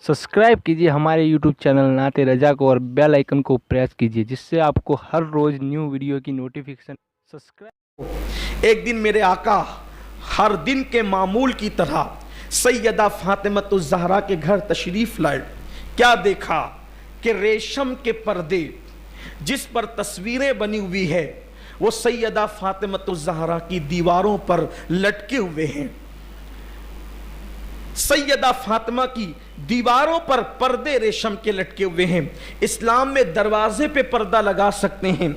Subscribe कीजिए हमारे YouTube channel नाते रजा को और बेल आइकन को प्रेस कीजिए जिससे आपको हर रोज़ न्यू वीडियो की नोटिफिकेशन सब्सक्राइब। एक दिन मेरे आका हर दिन के मामूल की तरह सैयदा फातिमतुज़ ज़हरा के घर तशरीफ लाए। क्या देखा कि रेशम के पर्दे जिस पर तस्वीरें बनी हुई है वो सैयदा फातिमतुज़ ज़हरा की दीवारों पर लटके हुए हैं। सैयदा फातिमा की दीवारों पर पर्दे रेशम के लटके हुए हैं। इस्लाम में दरवाजे पे पर्दा लगा सकते हैं,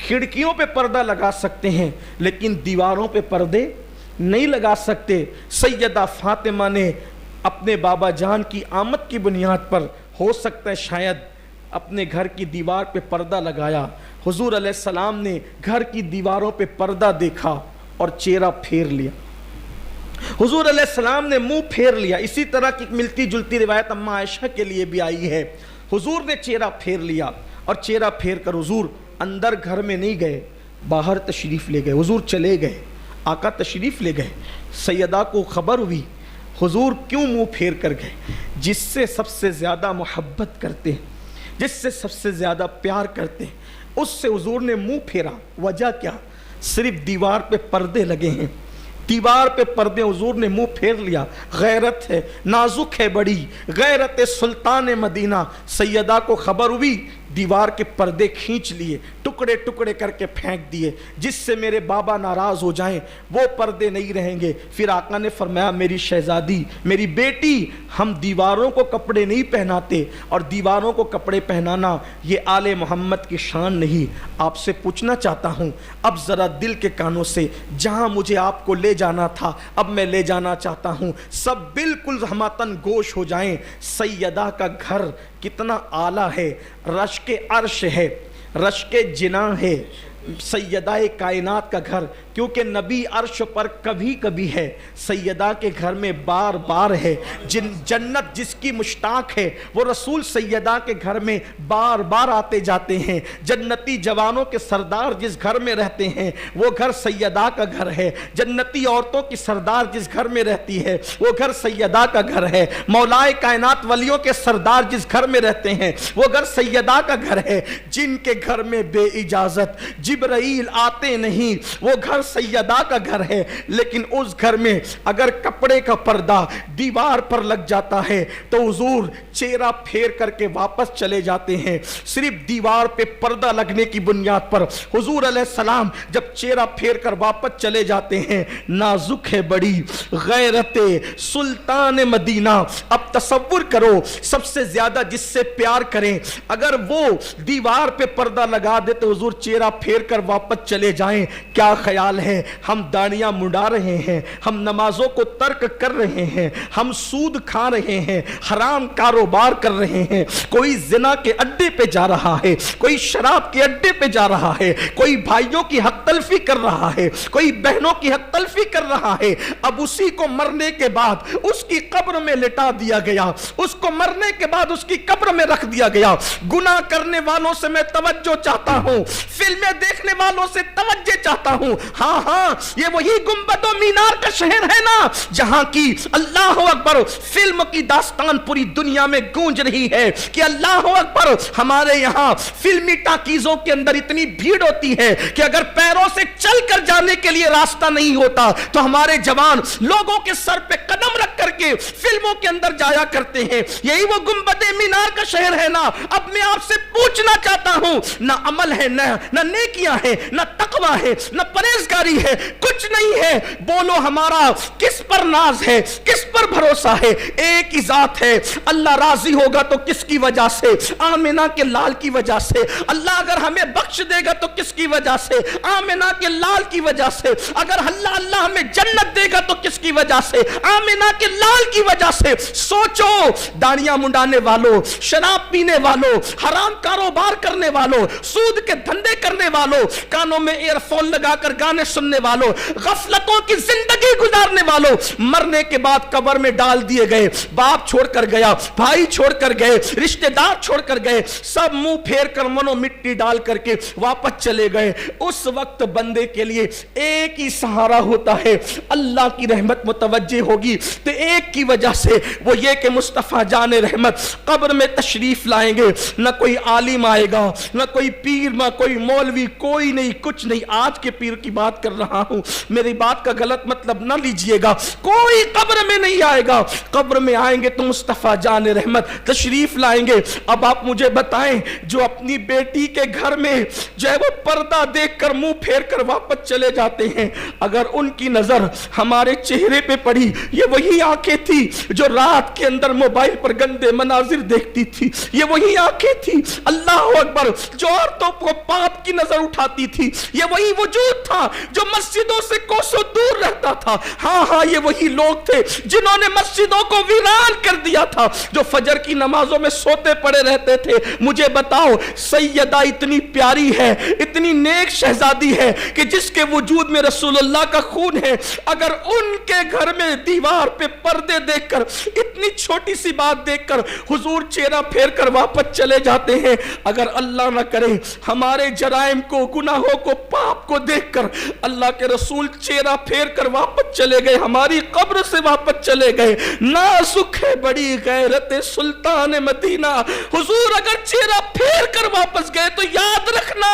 खिड़कियों पे पर्दा लगा सकते हैं, लेकिन दीवारों पे पर्दे नहीं लगा सकते। सैयदा फातिमा ने अपने बाबा जान की आमद की बुनियाद पर हो सकता है शायद अपने घर की दीवार पे पर्दा लगाया। हुजूर अलैहिस्सलाम ने घर की दीवारों पे पर्दा देखा और चेहरा फेर लिया। हुजूर अलैहिस्सलाम ने मुंह फेर लिया। इसी तरह की मिलती जुलती रिवायत अम्मा आयशा के लिए भी आई है। हुजूर ने चेहरा फेर लिया और चेहरा फेर कर हुजूर अंदर घर में नहीं गए, बाहर तशरीफ ले गए। हुजूर चले गए, आका तशरीफ ले गए। सैयदा को खबर हुई, हुजूर क्यों मुंह फेर कर गए? जिससे सबसे ज़्यादा मोहब्बत करते हैं, जिससे सबसे ज़्यादा प्यार करते हैं, उससे हुजूर ने मुंह फेरा। वजह क्या? सिर्फ दीवार पे पर्दे लगे हैं, दीवार पे पर्दे, हुजूर ने मुंह फेर लिया। गैरत है, नाजुक है बड़ी, गैरत सुल्तान मदीना। सैयदा को खबर हुई, दीवार के पर्दे खींच लिए, टुकड़े टुकड़े करके फेंक दिए, जिससे मेरे बाबा नाराज हो जाएं, वो पर्दे नहीं रहेंगे। फिर आका ने फरमाया, मेरी शहजादी, मेरी बेटी, हम दीवारों को कपड़े नहीं पहनाते और दीवारों को कपड़े पहनाना ये आले मोहम्मद की शान नहीं। आपसे पूछना चाहता हूँ अब ज़रा दिल के कानों से, जहाँ मुझे आपको ले जाना था अब मैं ले जाना चाहता हूँ, सब बिल्कुल हमातन गोश हो जाएं। सैयदा का घर कितना आला है, रश के अर्श है, रश के जिना है सैयदा कायनात का घर, क्योंकि नबी अर्श पर कभी कभी है, सैयदा के घर में बार बार है। जन्नत जिसकी मुश्ताक है वो रसूल सैयदा के घर में बार बार आते जाते हैं। जन्नती जवानों के सरदार जिस घर में रहते हैं वो घर सैयदा का घर है। जन्नती औरतों की सरदार जिस घर में रहती है वो घर सैयदा का घर है। मौलाए कायनात वलियों के सरदार जिस घर में रहते हैं वो घर सैयदा का घर है। जिनके घर में बे इजाजत जिब्राइल आते नहीं वो घर सैयदा का घर है। लेकिन उस घर में अगर कपड़े का पर्दा दीवार पर लग जाता है तो हुजूर चेहरा फेर करके वापस चले जाते हैं। सिर्फ दीवार पे पर्दा लगने की बुनियाद पर हुजूर अलैहिस्सलाम जब चेहरा फेर कर वापस चले जाते हैं। नाजुक है बड़ी, गैरते सुल्तान मदीना। अब तसव्वुर करो, सबसे ज्यादा जिससे प्यार करें अगर वो दीवार पे पर्दा लगा दे तो हुजूर चेहरा फेर कर वापस चले जाएं, क्या ख्याल है? हम दाढ़ियां मुंडा रहे हैं, हम नमाजों को तर्क कर रहे हैं, हम सूद खा रहे हैं, हराम कारोबार कर रहे हैं, कोई जिना के अड्डे पे जा रहा है, कोई शराब के अड्डे पे जा रहा है, कोई भाइयों की हक तलफी कर रहा है, कोई बहनों की हक तलफी कर रहा है। अब उसी को मरने के बाद उसकी कब्र में लिटा दिया गया, उसको मरने के बाद उसकी कब्र में रख दिया गया। गुनाह करने वालों से मैं तवज्जो चाहता हूं, फिल्में देखने वालों से तवज्जो चाहता हूं। हाँ हाँ, ये वही गुंबदो मीनार का शहर है ना जहां की अल्लाह अकबर फिल्म की दास्तान पूरी दुनिया में गूंज रही है कि अल्लाह अकबर। हमारे यहां फिल्मी टाकीजों के अंदर इतनी भीड़ होती है कि अगर पैरों से चलकर जाने के लिए रास्ता नहीं होता तो हमारे जवान लोगों के सर पे कदम रख करके फिल्मों के अंदर जाया करते हैं। यही वो गुंबदे मीनार का शहर है ना। अब मैं आपसे पूछना चाहता हूं, ना अमल है, ना नेकियां है, ना तकवा है, ना परहेजगारी है, कुछ नहीं है। बोलो हमारा किस पर नाज है, किस पर भरोसा है? एक ही जात है। अल्लाह राजी होगा तो किसकी वजह से? आमिना के लाल की वजह से। अल्लाह अगर हमें बख्श देगा तो किसकी वजह से? आमिना के लाल की वजह से। अगर अल्लाह हमें जन्नत देगा तो किसकी वजह से? आमिना के लाल की वजह से। सोचो, दाढ़ियां मुंडाने वालों, शराब पीने वालों, हराम कारोबार करने वालों, सूद के धंधे करने वालों, वालों, कानों में ईयरफोन लगाकर गाने सुनने वालों, गफलतों की जिंदगी गुजारने वालों, मरने के बाद कब्र में डाल दिए गए, बाप छोड़कर गया, भाई छोड़कर गए, रिश्तेदार छोड़कर गए, सब मुंह फेर कर मनो मिट्टी डाल करके वापस चले गए। उस वक्त बंदे के लिए एक ही सहारा होता है, अल्लाह की रहमत मुतवज्जे होगी तो एक की वजह से वो ये कि मुस्तफ़ा जाने रहमत कब्र में तशरीफ लाएंगे। न कोई आलिम आएगा, न कोई पीर, न कोई मौलवी, कोई नहीं, कुछ नहीं। आज के पीर की बात कर रहा हूं, मेरी बात का गलत मतलब न लीजिएगा। कोई कब्र में नहीं आएगा, कब्र में आएंगे तो मुस्तफ़ा जाने रहमत तशरीफ लाएंगे। अब आप मुझे बताएं, जो अपनी बेटी के घर में जो है वो पर्दा देखकर मुंह फेर कर वापस चले जाते हैं, अगर उनकी नजर हमारे चेहरे पे पड़ी, ये वही आंखें थी जो रात के अंदर मोबाइल पर गंदे मनाजिर देखती थी, ये वही आंखें थी अल्लाह अकबर जो औरतों को पाप की नजर उठाती थी, ये वही वजूद था जो मस्जिदों से कोसों दूर रहता था। हाँ, ये वही लोग थे जिन्होंने मस्जिदों को वीरान कर दिया था, जो फजर की नमाजों में सोते पड़े रहते थे। मुझे बताओ, सैयदा इतनी प्यारी है, इतनी नेक शहजादी है कि जिसके वजूद में रसूलुल्लाह का खून है, अगर उनके घर में दीवार पे पर्दे देखकर, इतनी छोटी सी बात देखकर हुजूर चेहरा फेर कर वापस चले जाते हैं, अगर अल्लाह ना करे हमारे जराइम को, गुनाहों को, पाप को देखकर अल्लाह के रसूल चेहरा फेर कर वापस चले गए, हमारी कब्र से वापस चले गए, नाजुक है बड़ी गैरत सुल्तान मदीना। हुजूर अगर चेहरा फेर कर वापस गए तो याद रखना,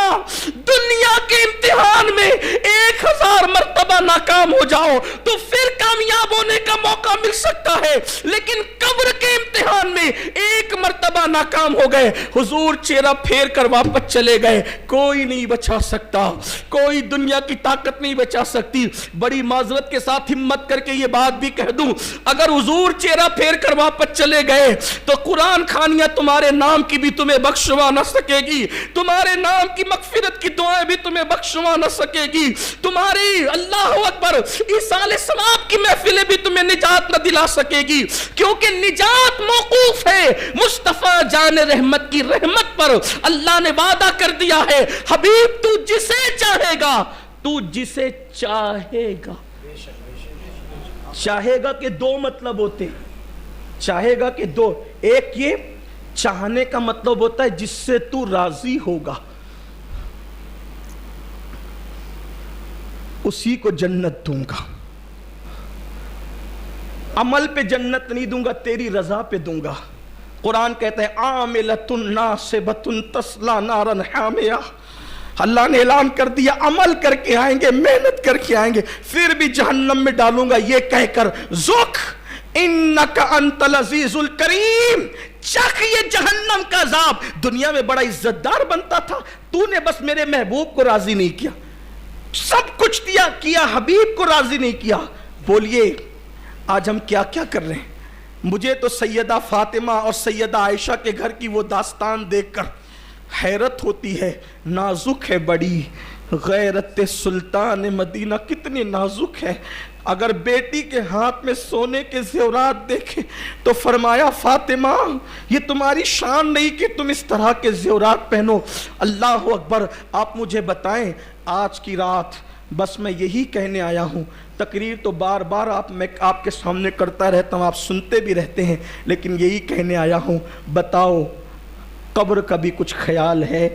दुनिया के इम्तिहान में 1000 मर्तबा नाकाम हो जाओ तो फिर कामयाब होने का मौका मिल सकता है, लेकिन कब्र के इम्तिहान में एक मर्तबा नाकाम हो गए, हुजूर चेहरा फेर कर वापस चले गए, कोई नहीं बचा सकता, कोई दुनिया की ताकत नहीं बचा सकती। बड़ी माजरत के साथ हिम्मत करके ये बात भी कह दूं, अगर हुजूर चेहरा फेर कर वापस चले गए तो कुरान खानियां तुम्हारे नाम की भी तुम्हें बख्शवा न सकेगी, तुम्हारे नाम की मगफिरत की दुआएं भी तुम्हें बख्शवा न सकेगी, तुम्हारी अल्लाह अकबर इसाले सवाब की महफिलें भी तुम्हें निजात न दिला सकेगी, क्योंकि निजात मौकूफ है मुस्तफा जाने रहमत की रहमत पर। अल्लाह ने वादा कर दिया है, हबीब तू जिसे चाहेगा, तू जिसे चाहेगा। चाहेगा के दो मतलब होते, चाहेगा के दो, एक ये चाहने का मतलब होता है जिससे तू राजी होगा, उसी को जन्नत दूंगा, अमल पे जन्नत नहीं दूंगा, तेरी रजा पे दूंगा। कुरान कहता है आमिलतुन नासिबतुन तस्ला नारन हामिया, अल्लाह ने ऐलान कर दिया अमल करके आएंगे, मेहनत करके आएंगे, फिर भी जहन्नम में डालूंगा, ये कहकर ज़ुक इन्नका अंतल अज़ीज़ुल करीम, चख ये जहन्नम का अज़ाब। दुनिया में बड़ा इज्जतदार बनता था, तूने बस मेरे महबूब को राजी नहीं किया, सब कुछ दिया किया, हबीब को राजी नहीं किया। बोलिए आज हम क्या क्या कर रहे हैं। मुझे तो सैयदा फातिमा और सैयदा आयशा के घर की वो दास्तान देखकर हैरत होती है, नाजुक है बड़ी गैरत सुल्तान मदीना, कितनी नाजुक है। अगर बेटी के हाथ में सोने के ज़ेवरात देखे तो फरमाया फातिमा ये तुम्हारी शान नहीं कि तुम इस तरह के ज़ेवरात पहनो। अल्लाह अकबर। आप मुझे बताएं, आज की रात बस मैं यही कहने आया हूँ, तकरीर तो बार बार मैं आपके सामने करता रहता हूँ, आप सुनते भी रहते हैं, लेकिन यही कहने आया हूँ, बताओ कब्र का भी कुछ ख्याल है।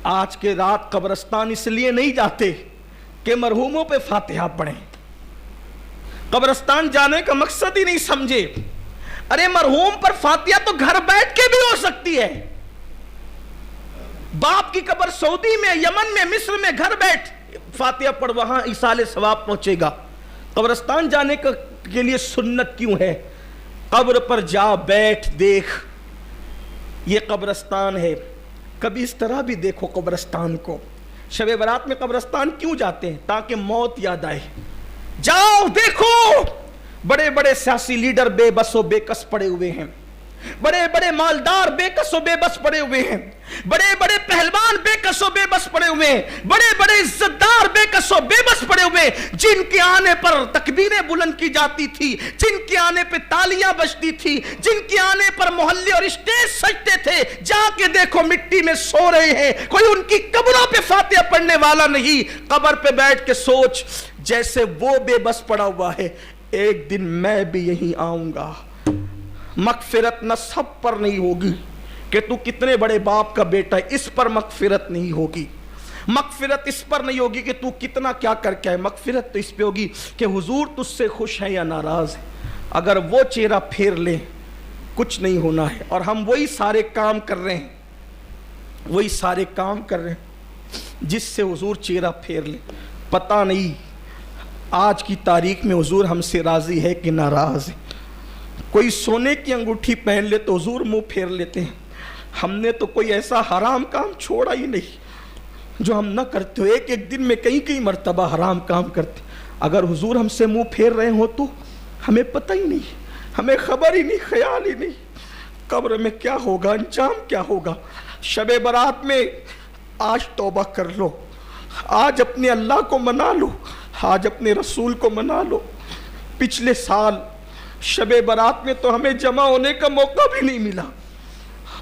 आज के रात कब्रस्तान इसलिए नहीं जाते कि मरहूमों पे फातिहा पढ़ें, कब्रस्तान जाने का मकसद ही नहीं समझे। अरे मरहूम पर फातिहा तो घर बैठ के भी हो सकती है। बाप की कब्र सऊदी में, यमन में, मिस्र में, घर बैठ फातिहा पढ़, वहां इसाले सवाब पहुंचेगा। कब्रस्तान जाने के लिए सुन्नत क्यों है? कब्र पर जा बैठ, देख ये कब्रस्तान है, कभी इस तरह भी देखो कब्रस्तान को। शब बरात में कब्रस्तान क्यों जाते हैं? ताकि मौत याद आए। जाओ देखो, बड़े बड़े सियासी लीडर बेबसो बेकस पड़े हुए हैं, बड़े बड़े मालदार बेकस व बेबस पड़े हुए हैं, बड़े बड़े पहलवान बेकस व बेबस पड़े हुए हैं, बड़े बड़े इज्जतदार बेकस व बेबस पड़े हुए हैं, जिनके आने पर तकबीरें बुलंद की जाती थी, जिनके आने पे तालियां बजती थी, जिनके आने पर मोहल्ले और स्टेज सजते थे, जाके देखो मिट्टी में सो रहे हैं, कोई उनकी कब्रों पे फातिहा पढ़ने वाला नहीं। कब्र पे बैठ के सोच, जैसे वो बेबस पड़ा हुआ है, एक दिन मैं भी यहीं आऊंगा। मगफिरत न सब पर नहीं होगी कि तू कितने बड़े बाप का बेटा है, इस पर मगफिरत नहीं होगी। मगफिरत इस पर नहीं होगी कि तू कितना क्या करके है, मगफिरत तो इस पे होगी कि हुजूर तुझसे खुश है या नाराज है। अगर वो चेहरा फेर ले, कुछ नहीं होना है। और हम वही सारे काम कर रहे हैं, वही सारे काम कर रहे हैं जिससे हुजूर चेहरा फेर ले। पता नहीं आज की तारीख में हुजूर हमसे राजी है कि नाराज है। कोई सोने की अंगूठी पहन ले तो हुजूर मुंह फेर लेते हैं। हमने तो कोई ऐसा हराम काम छोड़ा ही नहीं जो हम ना करते हो। एक एक दिन में कई कई मर्तबा हराम काम करते। अगर हुजूर हमसे मुंह फेर रहे हो तो हमें पता ही नहीं, हमें खबर ही नहीं, ख्याल ही नहीं कब्र में क्या होगा, अंजाम क्या होगा। शबे बारात में आज तौबा कर लो, आज अपने अल्लाह को मना लो, आज अपने रसूल को मना लो। पिछले साल शबे बारात में तो हमें जमा होने का मौका भी नहीं मिला,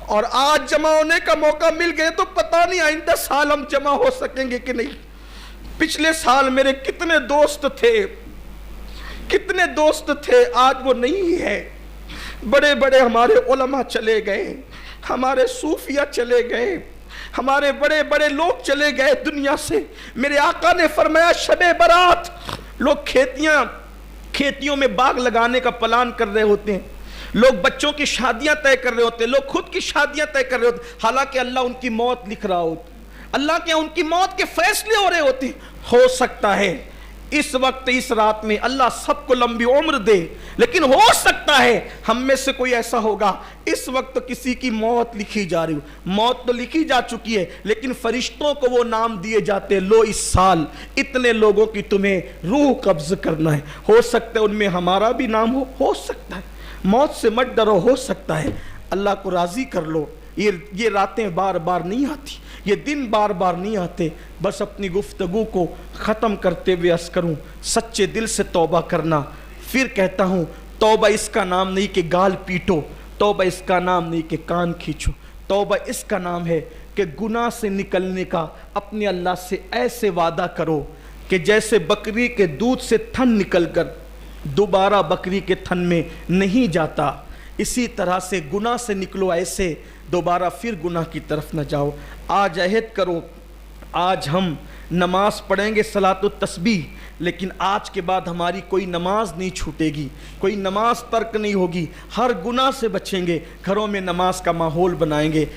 और आज जमा होने का मौका मिल गए तो पता नहीं आइंदा साल हम जमा हो सकेंगे कि नहीं। पिछले साल मेरे कितने दोस्त थे, कितने दोस्त थे, आज वो नहीं है। बड़े बड़े हमारे उलमा चले गए, हमारे सूफिया चले गए, हमारे बड़े बड़े लोग चले गए दुनिया से। मेरे आका ने फरमाया शबे बारात लोग खेतियों में बाग लगाने का प्लान कर रहे होते हैं, लोग बच्चों की शादियां तय कर रहे होते हैं, लोग खुद की शादियां तय कर रहे होते हैं। हालांकि अल्लाह उनकी मौत लिख रहा होता, अल्लाह के उनकी मौत के फैसले हो रहे होते हैं। हो सकता है इस वक्त इस रात में अल्लाह सबको लंबी उम्र दे, लेकिन हो सकता है हम में से कोई ऐसा होगा इस वक्त किसी की मौत लिखी जा रही हो। मौत तो लिखी जा चुकी है, लेकिन फरिश्तों को वो नाम दिए जाते हैं, लो इस साल इतने लोगों की तुम्हें रूह कब्ज करना है। हो सकता है उनमें हमारा भी नाम हो सकता है। मौत से मत डरो, हो सकता है। अल्लाह को राजी कर लो। ये रातें बार बार नहीं आती, ये दिन बार बार नहीं आते। बस अपनी गुफ्तगू को ख़त्म करते हुए अर्ज़ करूँ, सच्चे दिल से तौबा करना। फिर कहता हूँ, तौबा इसका नाम नहीं कि गाल पीटो, तौबा इसका नाम नहीं कि कान खींचो, तौबा इसका नाम है कि गुनाह से निकलने का अपने अल्लाह से ऐसे वादा करो कि जैसे बकरी के दूध से थन निकलकर दोबारा बकरी के थन में नहीं जाता, इसी तरह से गुनाह से निकलो, ऐसे दोबारा फिर गुनाह की तरफ न जाओ। आज अहद करो, आज हम नमाज पढ़ेंगे सलातुत तस्बीह, लेकिन आज के बाद हमारी कोई नमाज नहीं छूटेगी, कोई नमाज तर्क नहीं होगी, हर गुनाह से बचेंगे, घरों में नमाज का माहौल बनाएंगे।